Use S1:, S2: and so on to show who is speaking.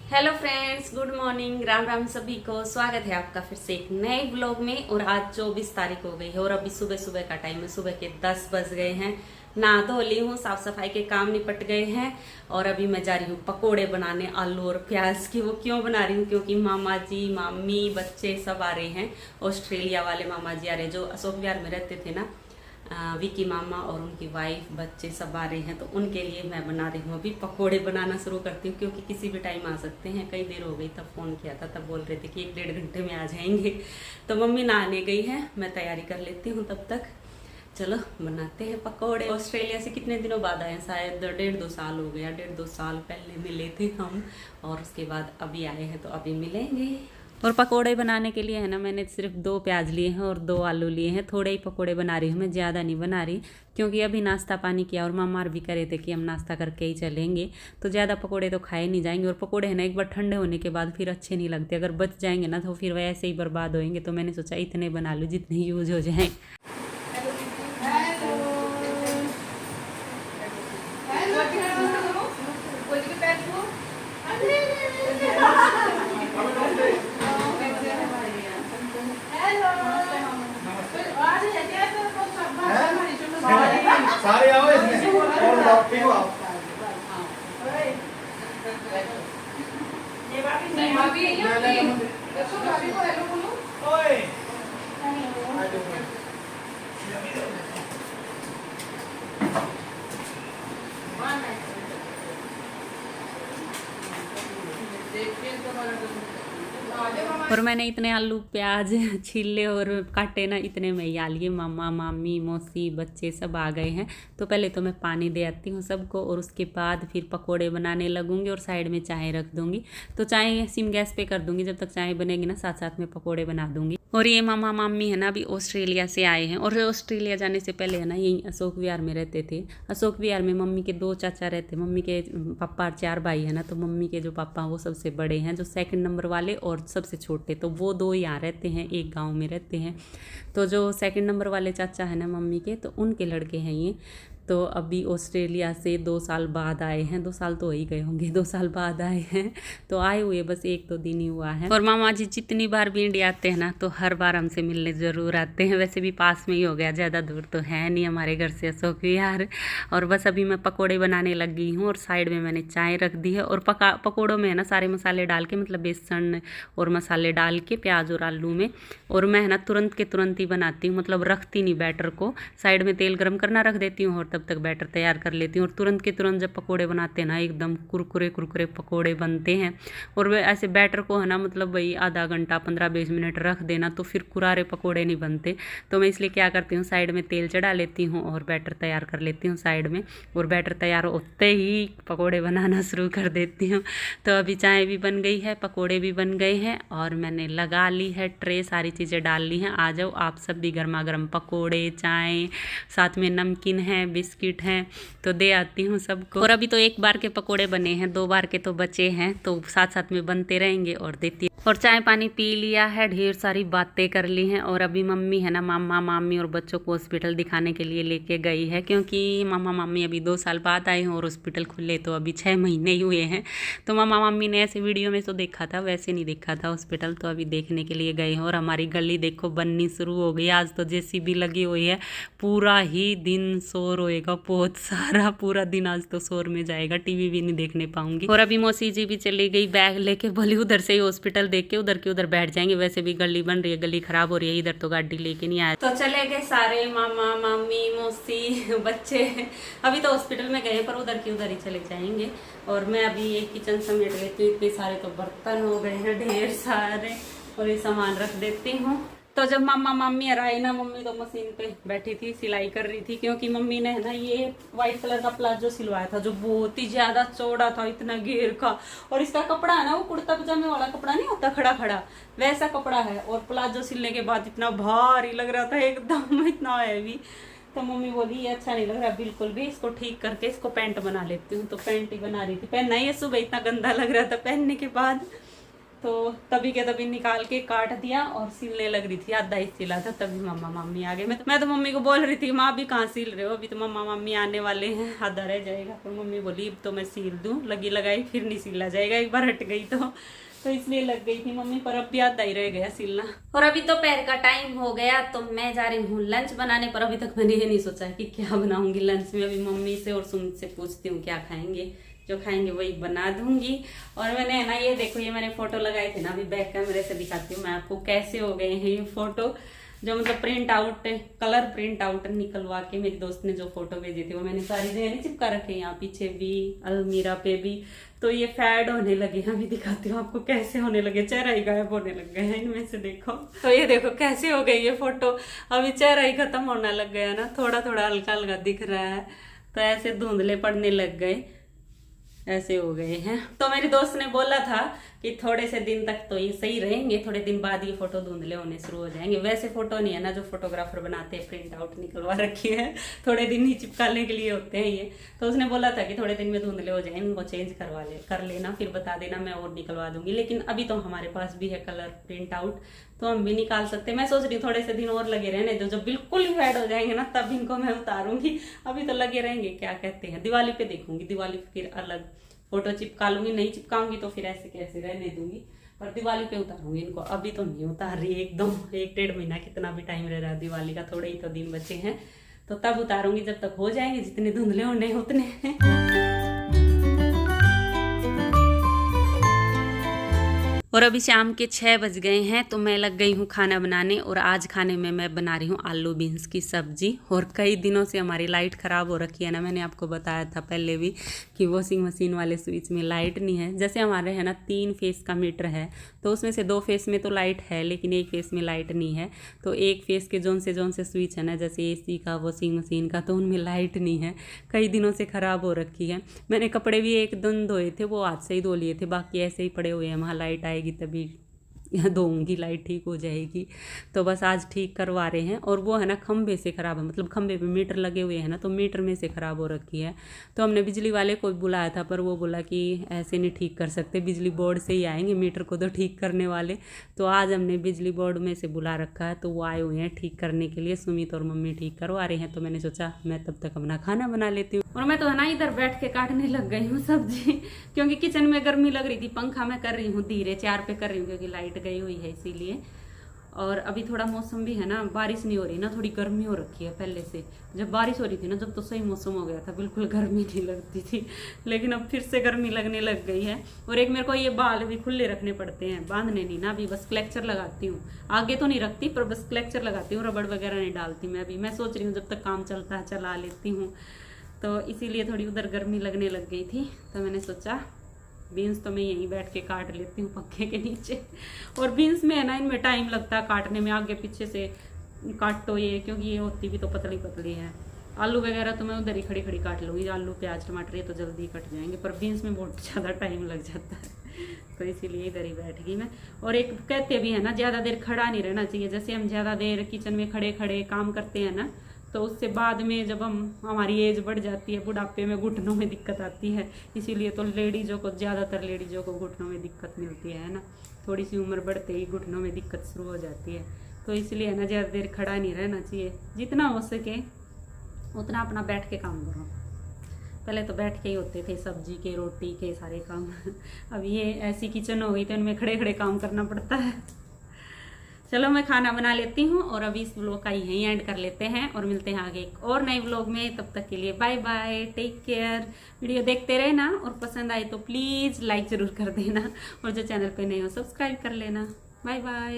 S1: Hello friends, good morning, Ram Ram सभी को। स्वागत है आपका फिर से एक नए ब्लॉग में। और आज 24 तारीख हो गई है और अभी सुबह सुबह का टाइम है। सुबह के 10 बज गए हैं। नहा धो ली हूँ, साफ सफाई के काम निपट गए हैं और अभी मैं जा रही हूँ पकोड़े बनाने आलू और प्याज की। वो क्यों बना रही हूँ? क्योंकि मामा जी, मामी, बच्चे सब आ रहे हैं। ऑस्ट्रेलिया वाले मामा जी आ रहे हैं जो अशोक विहार में रहते थे ना। विकी मामा और उनकी वाइफ, बच्चे सब आ रहे हैं तो उनके लिए मैं बना रही हूँ। अभी पकोड़े बनाना शुरू करती हूँ क्योंकि किसी भी टाइम आ सकते हैं। कई देर हो गई तब फ़ोन किया था, तब बोल रहे थे कि 1-1.5 घंटे में आ जाएंगे। तो मम्मी नहाने गई है, मैं तैयारी कर लेती हूँ तब तक। चलो बनाते हैं पकोड़े। ऑस्ट्रेलिया से कितने दिनों बाद आए हैं? शायद 1.5-2 साल हो गया। 1.5-2 साल पहले मिले थे हम और उसके बाद अभी आए हैं तो अभी मिलेंगे। और पकोड़े बनाने के लिए है ना, मैंने सिर्फ 2 प्याज लिए हैं और 2 आलू लिए हैं। थोड़े ही पकोड़े बना रही हूँ मैं, ज़्यादा नहीं बना रही क्योंकि अभी नाश्ता पानी किया और मामा भी करे थे कि हम नाश्ता करके ही चलेंगे तो ज़्यादा पकोड़े तो खाए नहीं जाएंगे। और पकोड़े है ना, एक बार ठंडे होने के बाद फिर अच्छे नहीं लगते। अगर बच जाएंगे ना तो फिर वह ऐसे ही बर्बाद होएंगे। तो मैंने सोचा इतने बना लूँ जितने यूज हो जाएँ।
S2: सारे आओ इसमें और लाओ पीओ आओ।
S3: ये भाभी नहीं होती। देखो भाभी को हेलो बोलो।
S2: ओए
S1: और मैंने इतने आलू प्याज छीले और काटे ना, इतने में ही आ लिए। मामा, मामी, मौसी, बच्चे सब आ गए हैं। तो पहले तो मैं पानी दे आती हूँ सबको और उसके बाद फिर पकोड़े बनाने लगूंगी और साइड में चाय रख दूंगी। तो चाय सिम गैस पे कर दूंगी, जब तक चाय बनेगी ना साथ साथ में पकोड़े बना दूंगी। और ये मामा मामी है ना, अभी ऑस्ट्रेलिया से आए हैं और ऑस्ट्रेलिया जाने से पहले है ना यहीं अशोक विहार में रहते थे। अशोक विहार में मम्मी के 2 चाचा रहते। मम्मी के पापा 4 भाई है ना, तो मम्मी के जो पापा वो सबसे बड़े हैं, जो 2nd नंबर वाले, और सबसे छोटे तो वो 2 यहाँ रहते हैं, एक गांव में रहते हैं। तो जो 2nd नंबर वाले चाचा है ना मम्मी के, तो उनके लड़के हैं ये। तो अभी ऑस्ट्रेलिया से 2 साल बाद आए हैं। 2 साल तो हो ही गए होंगे, 2 साल बाद आए हैं। तो आए हुए बस 1-2 दिन ही हुआ है। और मामा जी जितनी बार भी इंडिया आते हैं ना तो हर बार हमसे मिलने ज़रूर आते हैं। वैसे भी पास में ही हो गया, ज़्यादा दूर तो है नहीं हमारे घर से अशोक विहार। और बस अभी मैं पकोड़े बनाने लग गई हूँ और साइड में मैंने चाय रख दी है। और पकोड़ों में है ना सारे मसाले डाल के, मतलब बेसन और मसाले डाल के प्याज और आलू में। और मैं है ना तुरंत के तुरंत ही बनाती हूँ, मतलब रखती नहीं बैटर को। साइड में तेल गर्म करना रख देती हूँ और तब तक बैटर तैयार कर लेती हूँ। और तुरंत के तुरंत जब पकोड़े बनाते हैं ना, एकदम कुरकुरे कुरकुरे पकोड़े बनते हैं। और वे ऐसे बैटर को है ना, मतलब वही आधा घंटा 15-20 मिनट रख देना तो फिर कुरारे पकोड़े नहीं बनते। तो मैं इसलिए क्या करती हूँ, साइड में तेल चढ़ा लेती हूँ और बैटर तैयार कर लेती हूँ साइड में। और बैटर तैयार होते ही पकोड़े बनाना शुरू कर देती हूँ। तो अभी चाय भी बन गई है, पकोड़े भी बन गए हैं और मैंने लगा ली है ट्रे, सारी चीज़ें डाल ली हैं। आ जाओ आप सब भी, गर्मा गर्म पकोड़े, चाय, साथ में नमकीन है, बिस्किट है, तो दे आती हूँ सबको। और अभी तो 1 बार के पकोड़े बने हैं, 2 बार के तो बचे हैं, तो साथ साथ में बनते रहेंगे और देती। और चाय पानी पी लिया है, ढेर सारी बातें कर ली हैं। और अभी मम्मी है ना, मामा मामी और बच्चों को हॉस्पिटल दिखाने के लिए लेके गई है क्योंकि मामा मामी अभी 2 साल बाद आए हैं और हॉस्पिटल खुले तो अभी 6 महीने ही हुए हैं। तो मामा मामी ने ऐसे वीडियो में तो देखा था, वैसे नहीं देखा था हॉस्पिटल, तो अभी देखने के लिए गए हैं। और हमारी गली देखो बननी शुरू हो गई। आज तो जेसीबी लगी हुई है, पूरा ही दिन शोर होएगा, बहुत सारा, पूरा दिन आज तो शोर में जाएगा, टीवी भी नहीं देखने पाऊंगी। और अभी मौसी जी भी चली गई बैग लेके, बोली उधर से ही हॉस्पिटल देख के उधर के उधर बैठ जाएंगे। वैसे भी गली बन रही है, गली खराब हो रही है, इधर तो गाड़ी लेके नहीं आया। तो चले गए सारे, मामा मामी, मौसी, बच्चे। अभी तो हॉस्पिटल में गए पर उधर के उधर ही चले जाएंगे। और मैं अभी ये किचन समेट लेती हूँ, इतने सारे तो बर्तन हो गए हैं ढेर सारे, और ये सामान रख देती हूँ। तो जब मामा मामी आए ना, मम्मी तो मशीन पे बैठी थी, सिलाई कर रही थी क्योंकि मम्मी ने है ना ये व्हाइट कलर का प्लाजो सिलवाया था जो बहुत ही ज्यादा चौड़ा था, इतना घेर का। और इसका कपड़ा है ना, वो कुर्ता पजामे वाला कपड़ा नहीं होता खड़ा खड़ा, वैसा कपड़ा है। और प्लाजो सिलने के बाद इतना भारी लग रहा था एकदम, इतना हैवी। तो मम्मी बोली ये अच्छा नहीं लग रहा बिल्कुल भी, इसको ठीक करके इसको पैंट बना लेती हूँ। तो पैंट ही बना रही थी, पहनना ही सुबह इतना गंदा लग रहा था पहनने के बाद। तो तभी के तभी निकाल के काट दिया और सिलने लग रही थी, आधा ही सिला था, तभी मम्मा मम्मी आ गए। मैं तो मम्मी को बोल रही थी माँ अभी कहाँ सिल रहे हो, अभी तो मम्मा मम्मी आने वाले हैं, आधा रह जाएगा। तो मम्मी बोली अब तो मैं सिल दूँ, लगी लगाई फिर नहीं सिला जाएगा, एक बार हट गई तो इसलिए लग गई थी मम्मी, पर अब भी आधा ही रह गया सिलना। और अभी दोपहर का टाइम हो गया तो मैं जा रही हूँ लंच बनाने, पर अभी तक मैंने ये नहीं सोचा कि क्या बनाऊंगी लंच में। अभी मम्मी से और सुमित से पूछती हूँ क्या खाएंगे, जो खाएंगे वही बना दूंगी। और मैंने है ना ये देखो, ये मैंने फोटो लगाए थे ना, अभी बैक कैमरे से दिखाती हूँ मैं आपको कैसे हो गए हैं ये फोटो। जो मतलब print out, colour print out निकलवा के मेरी दोस्त ने जो फोटो भेजी थी वो मैंने सारी जगह चिपका रखे, यहाँ पीछे भी, अलमीरा पे भी। तो ये फेड होने लगे हैं, अभी दिखाती हूँ आपको कैसे होने लगे, चेहरा ही गायब होने लग गए हैं इनमें से। देखो तो ये देखो कैसे हो गई ये फोटो, अभी चेहरा ही खत्म होने लग गया ना, थोड़ा थोड़ा हल्का हल्का दिख रहा है। तो ऐसे धुंधले पड़ने लग गए, ऐसे हो गए हैं। तो मेरी दोस्त ने बोला था कि थोड़े से दिन तक तो ये सही रहेंगे, थोड़े दिन बाद ये फोटो धुंधले होने शुरू हो जाएंगे। वैसे फोटो नहीं है ना जो फोटोग्राफर बनाते हैं, प्रिंट आउट निकलवा रखी है, थोड़े दिन ही चिपकाने के लिए होते हैं ये। तो उसने बोला था कि थोड़े दिन में धुंधले हो जाएंगे, इनको चेंज कर लेना, फिर बता देना, मैं और निकलवा दूंगी। लेकिन अभी तो हमारे पास भी है कलर प्रिंट आउट, तो हम भी निकाल सकते हैं। मैं सोच रही हूँ थोड़े से दिन और लगे रहने दो, जब बिल्कुल ही फेड हो जाएंगे ना तब इनको मैं उतारूंगी। अभी तो लगे रहेंगे, क्या कहते हैं, दिवाली पे देखूंगी, दिवाली पे फिर अलग फोटो चिपका लूंगी। नहीं चिपकाऊंगी तो फिर ऐसे कैसे रहने दूंगी, पर दिवाली पे उतारूंगी इनको। अभी तो नहीं उतार रही, एकदम 1-1.5 महीना कितना भी टाइम रह रहा है, दिवाली का थोड़े ही तो दिन बचे हैं, तो तब उतारूंगी, जब तक हो जाएंगे, जितने धुंधले होने उतने। और अभी शाम के 6 बज गए हैं, तो मैं लग गई हूँ खाना बनाने। और आज खाने में मैं बना रही हूँ आलू बीन्स की सब्जी। और कई दिनों से हमारी लाइट ख़राब हो रखी है ना, मैंने आपको बताया था पहले भी कि वॉशिंग मशीन वाले स्विच में लाइट नहीं है। जैसे हमारे है ना 3 फेस का मीटर है, तो उसमें से 2 फेस में तो लाइट है, लेकिन 1 फेस में लाइट नहीं है। तो 1 फेस के जोन से स्विच है ना, जैसे AC का, वॉशिंग मशीन का, तो उनमें लाइट नहीं है, कई दिनों से ख़राब हो रखी है। मैंने कपड़े भी 1 दिन धोए थे, वो हाथ से ही धो लिए थे, बाकी ऐसे ही पड़े हुए हैं। वहाँ लाइट आएगी तभी धोऊंगी, लाइट ठीक हो जाएगी। तो बस आज ठीक करवा रहे हैं। और वो है ना खंभे से ख़राब है, मतलब खंभे पे मीटर लगे हुए हैं ना, तो मीटर में से ख़राब हो रखी है। तो हमने बिजली वाले को बुलाया था, पर वो बोला कि ऐसे नहीं ठीक कर सकते, बिजली बोर्ड से ही आएंगे मीटर को तो ठीक करने वाले। तो आज हमने बिजली बोर्ड में से बुला रखा है, तो वो आए हुए हैं ठीक करने के लिए। सुमित और मम्मी ठीक करवा रहे हैं, तो मैंने सोचा मैं तब तक अपना खाना बना लेती हूँ। और मैं तो है ना इधर बैठ के काटने लग गई हूँ सब्जी, क्योंकि किचन में गर्मी लग रही थी। पंखा मैं कर रही हूँ धीरे 4 पे कर रही हूँ, क्योंकि लाइट गई हुई है इसीलिए। और अभी थोड़ा मौसम भी है ना, बारिश नहीं हो रही ना, थोड़ी गर्मी हो रखी है पहले से। जब बारिश हो रही थी ना, जब तो सही मौसम हो गया था, बिल्कुल गर्मी नहीं लगती थी, लेकिन अब फिर से गर्मी लगने लग गई है। और एक मेरे को ये बाल भी खुले रखने पड़ते हैं, बांधने नहीं ना, अभी बस क्लेक्चर लगाती हूँ, आगे तो नहीं रखती, पर बस क्लेक्चर लगाती हूँ, रबड़ वगैरह नहीं डालती मैं। अभी मैं सोच रही हूँ जब तक काम चलता है चला लेती हूँ, तो इसीलिए थोड़ी उधर गर्मी लगने लग गई थी। तो मैंने सोचा बीन्स तो मैं यहीं बैठ के काट लेती हूँ पंखे के नीचे। और बीन्स में है ना, इनमें टाइम लगता है काटने में, आगे पीछे से काटो ये, क्योंकि ये होती भी तो पतली पतली है। आलू वगैरह तो मैं उधर ही खड़ी खड़ी काट लूँगी, आलू प्याज टमाटर ये तो जल्दी कट जाएंगे, पर बीन्स में बहुत ज़्यादा टाइम लग जाता है, तो इसीलिए इधर ही बैठ गई मैं। और एक कहते भी है ना, ज़्यादा देर खड़ा नहीं रहना चाहिए। जैसे हम ज़्यादा देर किचन में खड़े खड़े काम करते हैं ना, तो उससे बाद में जब हमारी एज बढ़ जाती है, बुढ़ापे में घुटनों में दिक्कत आती है। इसीलिए तो लेडीज़ों को, ज़्यादातर लेडीज़ों को घुटनों में दिक्कत मिलती है ना, थोड़ी सी उम्र बढ़ते ही घुटनों में दिक्कत शुरू हो जाती है। तो इसलिए है ना ज़्यादा देर खड़ा नहीं रहना चाहिए, जितना हो सके उतना अपना बैठ के काम करो। पहले तो बैठ के ही होते थे सब्जी के, रोटी के सारे काम। अब ये ऐसी किचन हो गई तो इनमें खड़े खड़े काम करना पड़ता है। चलो मैं खाना बना लेती हूँ, और अभी इस व्लॉग का यहीं एंड कर लेते हैं, और मिलते हैं आगे एक और नए व्लॉग में। तब तक के लिए bye bye, take care. Video देखते रहना, और पसंद आए तो प्लीज़ लाइक ज़रूर कर देना, और जो चैनल पे नए हो सब्सक्राइब कर लेना। Bye bye.